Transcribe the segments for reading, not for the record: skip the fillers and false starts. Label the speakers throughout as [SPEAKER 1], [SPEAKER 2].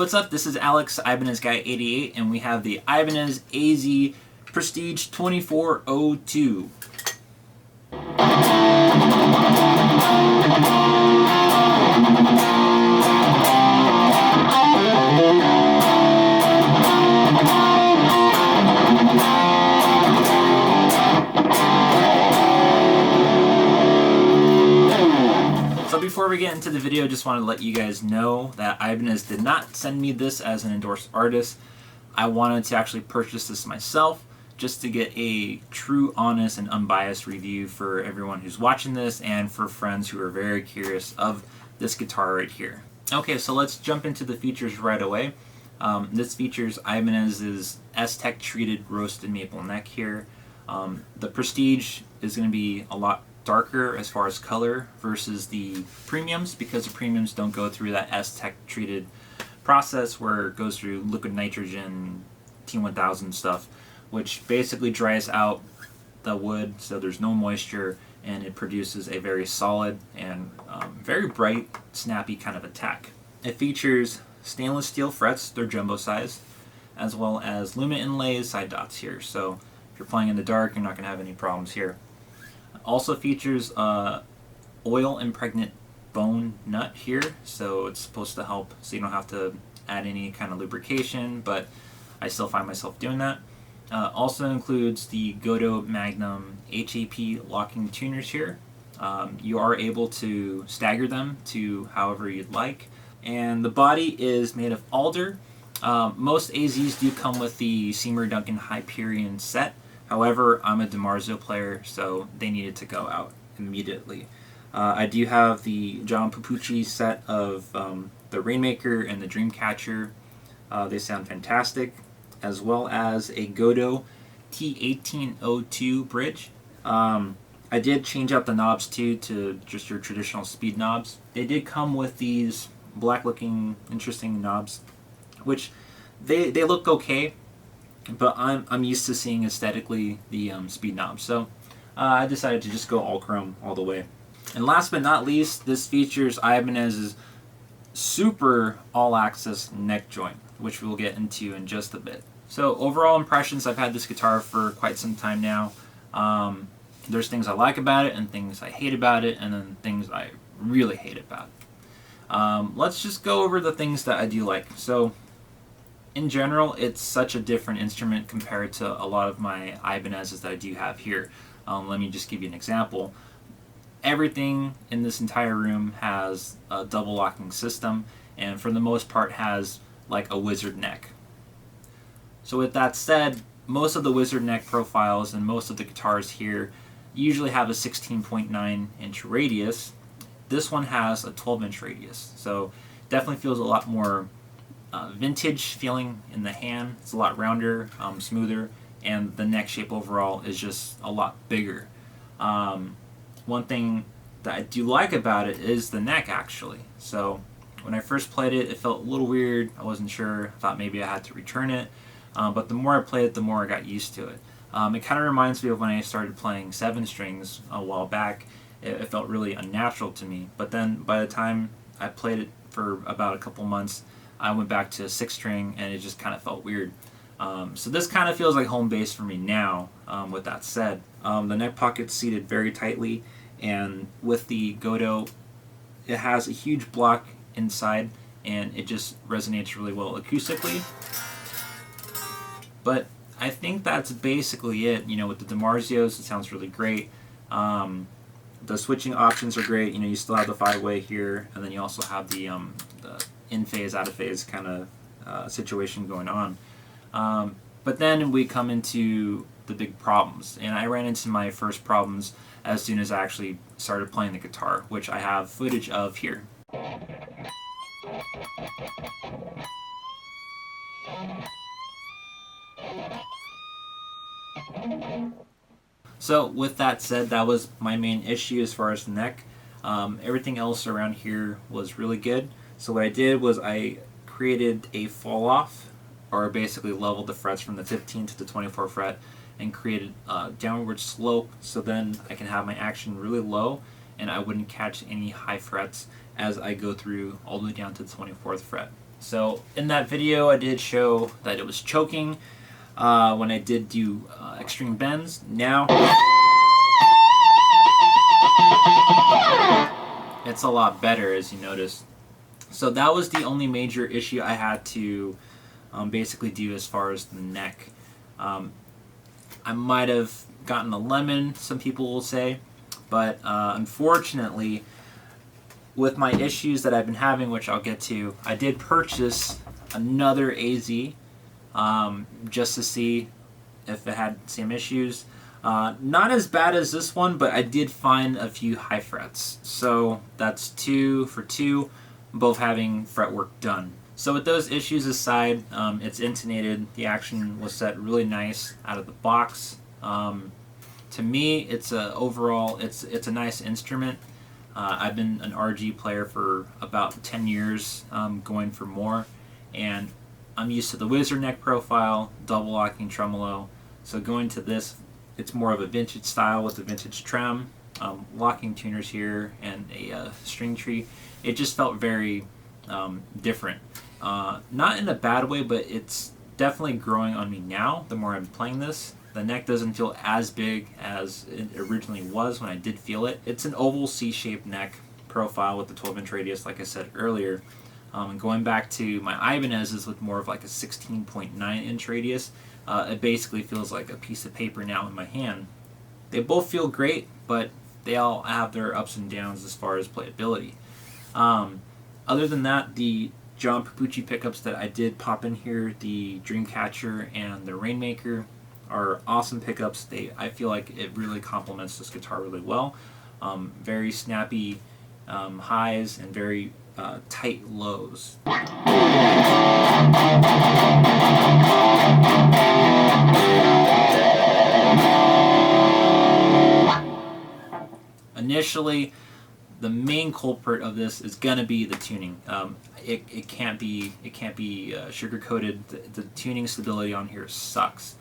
[SPEAKER 1] what's up? This is Alex, Ibanez Guy 88, and we have the Ibanez AZ Prestige 2402. So before we get into the video, just want to let you guys know that Ibanez did not send me this as an endorsed artist. I wanted to actually purchase this myself just to get a true, honest, and unbiased review for everyone who's watching this and for friends who are very curious of this guitar right here. Okay, so let's jump into the features right away. This features Ibanez's S-Tech treated roasted maple neck here. The Prestige is going to be a lot darker as far as color versus the premiums, because the premiums don't go through that S-Tech treated process where it goes through liquid nitrogen, T1000 stuff, which basically dries out the wood so there's no moisture, and it produces a very solid and very bright, snappy kind of attack. It features stainless steel frets, they're jumbo sized, as well as luma inlays, side dots here, so if you're playing in the dark you're not going to have any problems here. Also features oil impregnate bone nut here, so it's supposed to help so you don't have to add any kind of lubrication, but I still find myself doing that. Also includes the Godot Magnum HAP locking tuners here. You are able to stagger them to however you'd like, and the body is made of alder. Most AZs do come with the Seymour Duncan Hyperion set. However, I'm a DiMarzio player, so they needed to go out immediately. I do have the John Papucci set of the Rainmaker and the Dreamcatcher. They sound fantastic, as well as a Godot T1802 bridge. I did change out the knobs too to just your traditional speed knobs. They did come with these black looking interesting knobs, which they look okay, but I'm used to seeing aesthetically the speed knobs, so I decided to just go all chrome all the way. And last but not least, this features Ibanez's super all-access neck joint, which we'll get into in just a bit. So overall impressions, I've had this guitar for quite some time now. There's things I like about it and things I hate about it, and then things I really hate about it. Let's just go over the things that I do like. So in general, it's such a different instrument compared to a lot of my Ibanez's that I do have here. Let me just give you an example. Everything in this entire room has a double locking system, and for the most part has like a wizard neck. So with that said, most of the wizard neck profiles and most of the guitars here usually have a 16.9 inch radius. This one has a 12-inch radius, so definitely feels a lot more vintage feeling in the hand. It's a lot rounder, smoother, and the neck shape overall is just a lot bigger. One thing that I do like about it is the neck, actually. So when I first played it, it felt a little weird. I wasn't sure. I thought maybe I had to return it. But the more I played it, the more I got used to it. It kind of reminds me of when I started playing 7 strings a while back. It felt really unnatural to me. But then by the time I played it for about a couple months, I went back to 6 string and it just kind of felt weird. So this kind of feels like home base for me now. With that said, the neck pocket's seated very tightly, and with the Godot, it has a huge block inside and it just resonates really well acoustically. But I think that's basically it. You know, with the DiMarzios, it sounds really great. The switching options are great. You know, you still have the 5-way here, and then you also have the in-phase, out-of-phase kind of situation going on. But then we come into the big problems, and I ran into my first problems as soon as I actually started playing the guitar, which I have footage of here. So with that said, that was my main issue as far as the neck. Everything else around here was really good. So what I did was I created a fall off, or basically leveled the frets from the 15th to the 24th fret and created a downward slope, so then I can have my action really low and I wouldn't catch any high frets as I go through all the way down to the 24th fret. So in that video, I did show that it was choking when I did do extreme bends. Now it's a lot better, as you notice. So that was the only major issue I had to basically do as far as the neck. I might have gotten a lemon, some people will say, but unfortunately, with my issues that I've been having, which I'll get to, I did purchase another AZ just to see if it had the same issues. Not as bad as this one, but I did find a few high frets. So that's 2 for 2, both having fretwork done. So with those issues aside, it's intonated. The action was set really nice out of the box. To me, it's a nice instrument. I've been an RG player for about 10 years, going for more, and I'm used to the Wizard neck profile, double locking tremolo. So going to this, it's more of a vintage style with a vintage trem, locking tuners here, and a string tree. It just felt very different. Not in a bad way, but it's definitely growing on me now the more I'm playing this. The neck doesn't feel as big as it originally was when I did feel it. It's an oval C-shaped neck profile with the 12-inch radius, like I said earlier. And going back to my Ibanez with more of like a 16.9-inch radius, it basically feels like a piece of paper now in my hand. They both feel great, but they all have their ups and downs as far as playability. Other than that, the John Papucci pickups that I did pop in here, the Dreamcatcher and the Rainmaker, are awesome pickups. I feel like it really complements this guitar really well. Very snappy highs and very tight lows. Initially, the main culprit of this is gonna be the tuning. It can't be sugar coated. The tuning stability on here sucks.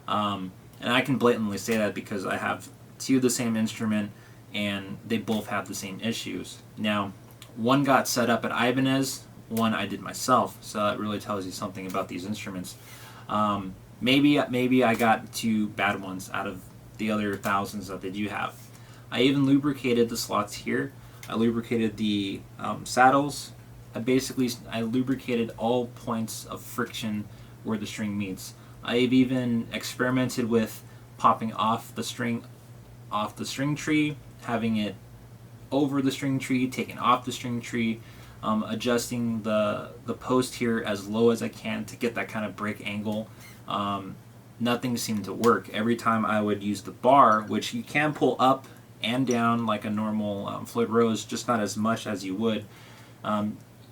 [SPEAKER 1] And I can blatantly say that because I have 2 of the same instrument and they both have the same issues. Now, one got set up at Ibanez, one I did myself, so that really tells you something about these instruments. Maybe I got 2 bad ones out of the other thousands that they do have. I even lubricated the slots here. I lubricated the saddles. I lubricated all points of friction where the string meets. I've even experimented with popping off the string tree, having it over the string tree, taking off the string tree, adjusting the post here as low as I can to get that kind of break angle. Nothing seemed to work. Every time I would use the bar, which you can pull up and down like a normal Floyd Rose, just not as much as you would,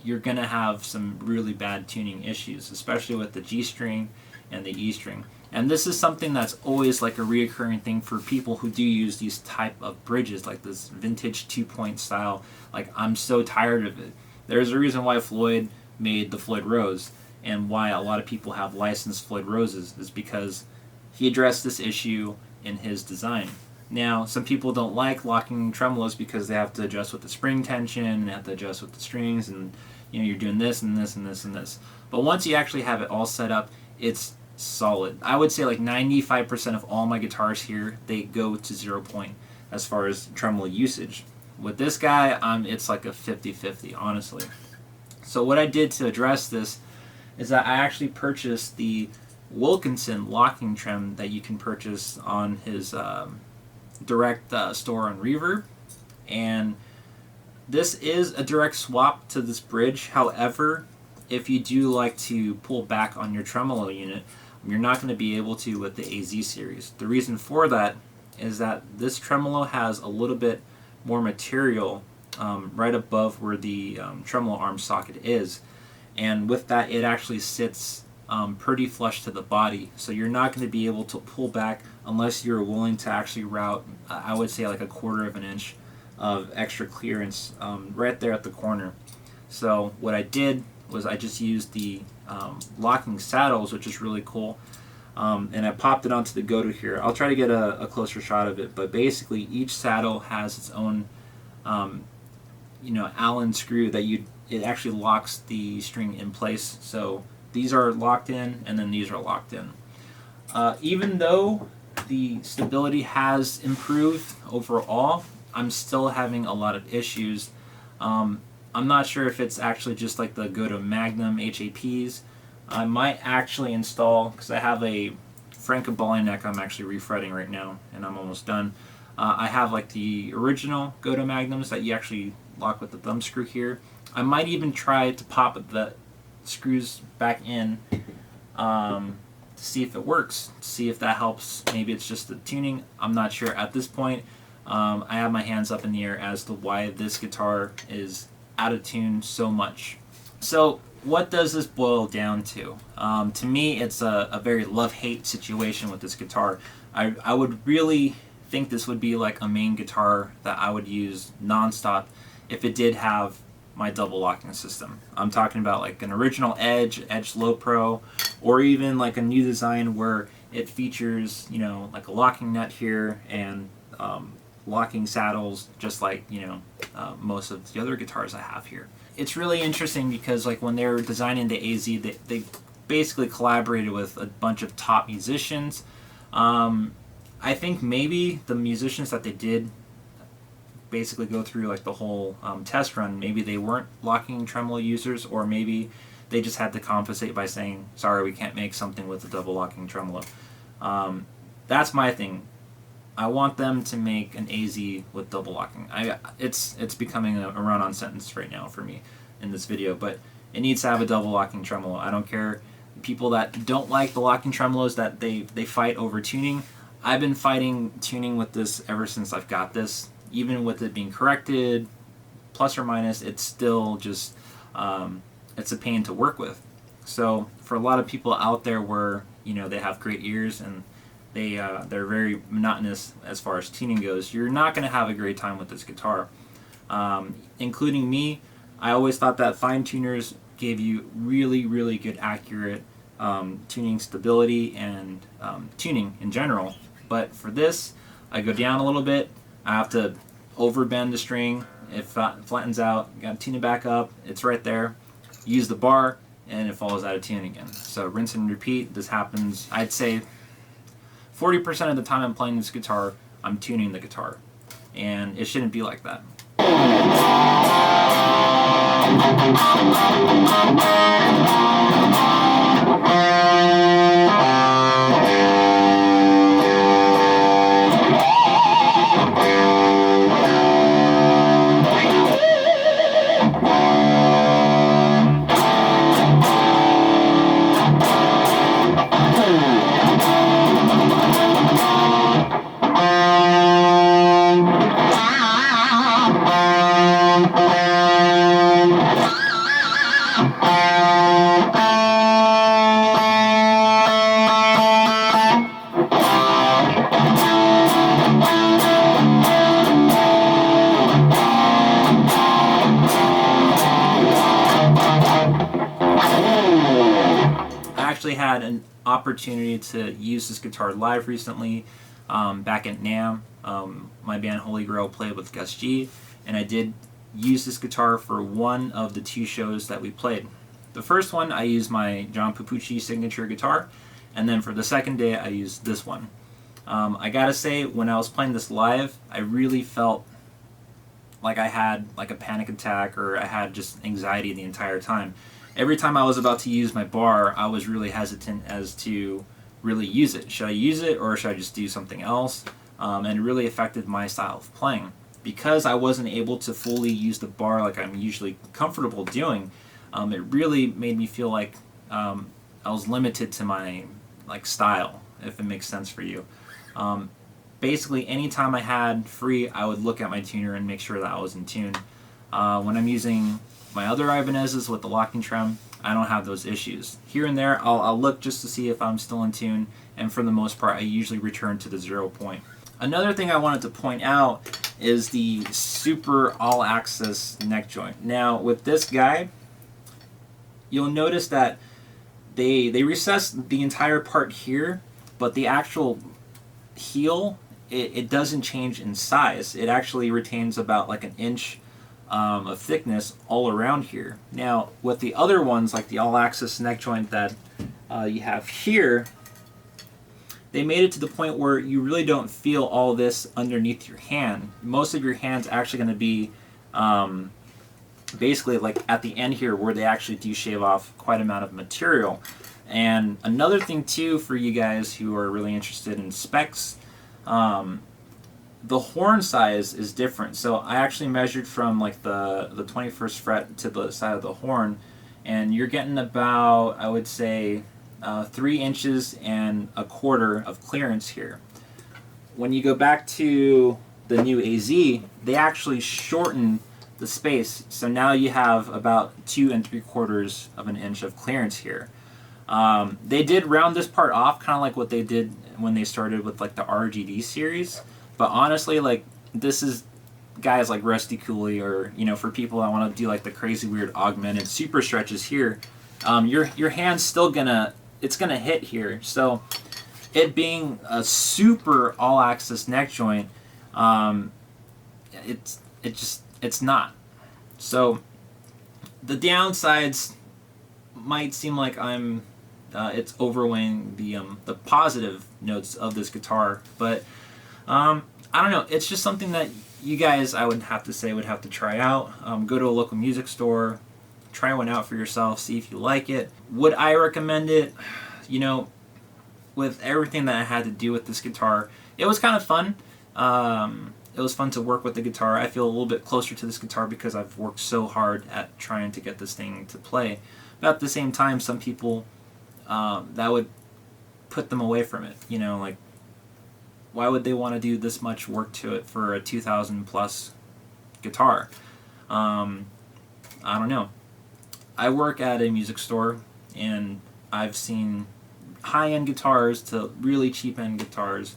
[SPEAKER 1] you're going to have some really bad tuning issues, especially with the G string and the E string. And this is something that's always like a reoccurring thing for people who do use these type of bridges, like this vintage 2-point style. Like, I'm so tired of it. There's a reason why Floyd made the Floyd Rose, and why a lot of people have licensed Floyd Roses, is because he addressed this issue in his design. Now, some people don't like locking tremolos because they have to adjust with the spring tension, and they have to adjust with the strings, and you're doing this and this and this and this. But once you actually have it all set up, it's solid. I would say like 95% of all my guitars here, they go to 0 point as far as tremolo usage. With this guy, it's like a 50-50, honestly. So what I did to address this is that I actually purchased the Wilkinson locking trem that you can purchase on his direct store on Reverb, and this is a direct swap to this bridge. However, if you do like to pull back on your tremolo unit, you're not going to be able to with the AZ series. The reason for that is that this tremolo has a little bit more material right above where the tremolo arm socket is, and with that it actually sits pretty flush to the body, so you're not going to be able to pull back unless you're willing to actually route, I would say, like a 1/4 of an inch of extra clearance right there at the corner. So what I did was I just used the locking saddles, which is really cool, and I popped it onto the go-to here. I'll try to get a closer shot of it, but basically each saddle has its own Allen screw that it actually locks the string in place. So these are locked in, and then these are locked in. Even though the stability has improved overall, I'm still having a lot of issues. I'm not sure if it's actually just like the Go to Magnum HAPs. I might actually install, because I have a Franca Bowling neck I'm actually refretting right now, and I'm almost done. I have like the original Go to Magnums that you actually lock with the thumb screw here. I might even try to pop the screws back in to see if it works, to see if that helps. Maybe it's just the tuning. I'm not sure at this point. I have my hands up in the air as to why this guitar is out of tune so much. So what does this boil down to? To me, it's a very love-hate situation with this guitar. I would really think this would be like a main guitar that I would use non-stop if it did have my double locking system. I'm talking about like an original Edge Low Pro, or even like a new design where it features, you know, like a locking nut here and locking saddles, just like, you know, most of the other guitars I have here. It's really interesting because like when they were designing the AZ, they basically collaborated with a bunch of top musicians. I think maybe the musicians that they did basically go through like the whole test run, maybe they weren't locking tremolo users, or maybe they just had to compensate by saying, sorry, we can't make something with a double locking tremolo. That's my thing. I want them to make an AZ with double locking. It's becoming a run-on sentence right now for me in this video, but it needs to have a double locking tremolo. I don't care. People that don't like the locking tremolos, that they fight over tuning. I've been fighting tuning with this ever since I've got this. Even with it being corrected, plus or minus, it's still just, it's a pain to work with. So for a lot of people out there where, you know, they have great ears and they're very monotonous as far as tuning goes, you're not going to have a great time with this guitar. Including me, I always thought that fine tuners gave you really, really good, accurate tuning stability and tuning in general. But for this, I go down a little bit. I have to overbend the string. It flattens out. Got to tune it back up. It's right there. Use the bar, and it falls out of tune again. So rinse and repeat. This happens, I'd say, 40% of the time I'm playing this guitar, I'm tuning the guitar. And it shouldn't be like that. Had an opportunity to use this guitar live recently back at NAMM. My band Holy Grail played with Gus G, and I did use this guitar for one of the 2 shows that we played. The first one I used my John Pupucci signature guitar, and then for the second day I used this one. I gotta say, when I was playing this live, I really felt like I had like a panic attack, or I had just anxiety the entire time. Every time I was about to use my bar, I was really hesitant as to really use it. Should I use it, or should I just do something else? And it really affected my style of playing. Because I wasn't able to fully use the bar like I'm usually comfortable doing, it really made me feel like I was limited to my style, if it makes sense for you. Basically, anytime I had free, I would look at my tuner and make sure that I was in tune. When I'm using my other Ibanez's with the locking trem, I don't have those issues. Here and there, I'll look just to see if I'm still in tune, and for the most part, I usually return to the 0 point. Another thing I wanted to point out is the super all-access neck joint. Now, with this guy, you'll notice that they recessed the entire part here, but the actual heel, it doesn't change in size. It actually retains about like an inch of thickness all around here. Now, with the other ones, like the all-access neck joint that you have here, they made it to the point where you really don't feel all this underneath your hand. Most of your hand's actually going to be basically like at the end here, where they actually do shave off quite an amount of material. And another thing too, for you guys who are really interested in specs, the horn size is different. So I actually measured from like the 21st fret to the side of the horn, and you're getting about, I would say, 3 inches and a quarter of clearance here. When you go back to the new AZ, they actually shorten the space, so now you have about 2 3/4 of an inch of clearance here. They did round this part off, kind of like what they did when they started with like the RGD series. But honestly, like, this is guys like Rusty Cooley, or for people that want to do like the crazy weird augmented super stretches here. Your hand's still gonna hit here. So it being a super all-access neck joint, it's not. So the downsides might seem like it's overweighing the positive notes of this guitar, but I don't know. It's just something that you guys, I would have to say, would have to try out. Go to a local music store, try one out for yourself, see if you like it. Would I recommend it? With everything that I had to do with this guitar, it was kind of fun. It was fun to work with the guitar. I feel a little bit closer to this guitar because I've worked so hard at trying to get this thing to play. But at the same time, some people, that would put them away from it. Like, why would they want to do this much work to it for a 2,000 plus guitar? I don't know. I work at a music store, and I've seen high-end guitars to really cheap-end guitars,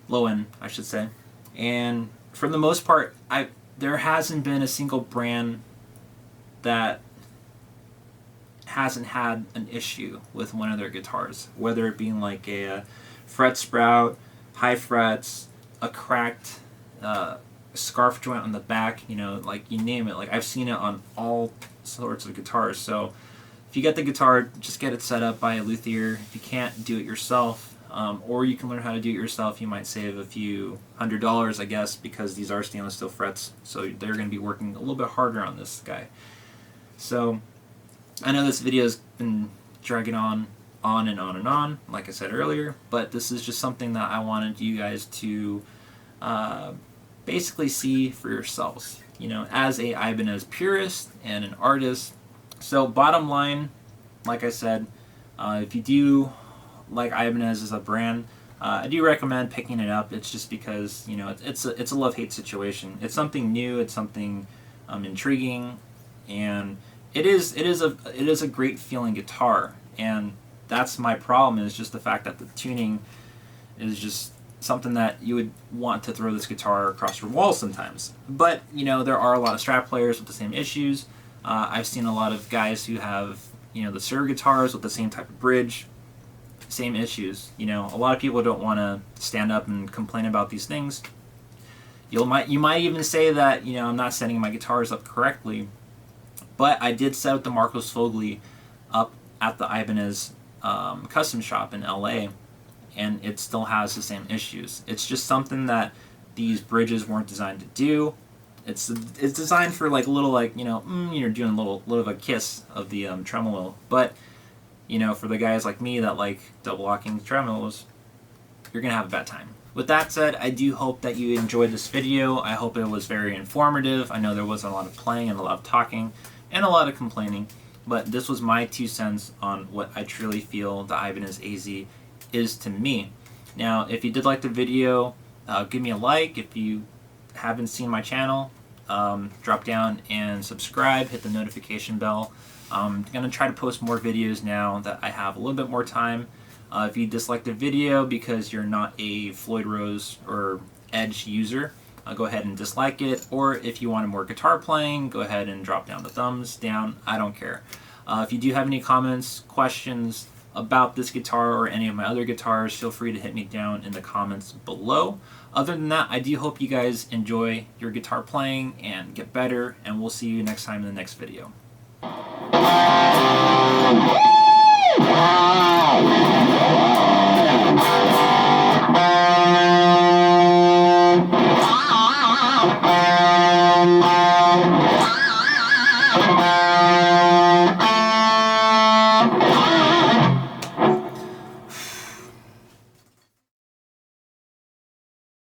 [SPEAKER 1] low-end, I should say. And for the most part, there hasn't been a single brand that hasn't had an issue with one of their guitars, whether it being like a fret sprout, high frets, a cracked scarf joint on the back, like you name it. Like, I've seen it on all sorts of guitars. So if you get the guitar, just get it set up by a luthier. If you can't do it yourself, or you can learn how to do it yourself, you might save a few $100s, I guess, because these are stainless steel frets, so they're going to be working a little bit harder on this guy. So I know this video's been dragging on and on and on, like I said earlier, but this is just something that I wanted you guys to basically see for yourselves, as a Ibanez purist and an artist. So bottom line, like I said, if you do like Ibanez as a brand, I do recommend picking it up. It's just because it's a love-hate situation. It's something new. It's something intriguing, and it is a great feeling guitar. And that's my problem, is just the fact that the tuning is just something that you would want to throw this guitar across your wall sometimes. But there are a lot of Strat players with the same issues. I've seen a lot of guys who have the Sir guitars with the same type of bridge. Same issues. A lot of people don't want to stand up and complain about these things. You might even say that I'm not setting my guitars up correctly, but I did set up the Marcos Fogli up at the Ibanez custom shop in LA, and it still has the same issues. It's just something that these bridges weren't designed to do. It's designed for like a little, like you're doing a little of a kiss of the tremolo, but for the guys like me that like double locking tremolos, you're gonna have a bad time. With that said, I do hope that you enjoyed this video. I hope it was very informative. I know there was a lot of playing and a lot of talking and a lot of complaining, but this was my 2 cents on what I truly feel the Ibanez AZ is to me. Now, if you did like the video, give me a like. If you haven't seen my channel, drop down and subscribe, hit the notification bell. I'm going to try to post more videos now that I have a little bit more time. If you dislike the video because you're not a Floyd Rose or Edge user, go ahead and dislike it. Or if you wanted more guitar playing, go ahead and drop down the thumbs down. I don't care. If you do have any comments, questions, about this guitar or any of my other guitars, feel free to hit me down in the comments below. Other than that, I do hope you guys enjoy your guitar playing and get better, and we'll see you next time in the next video.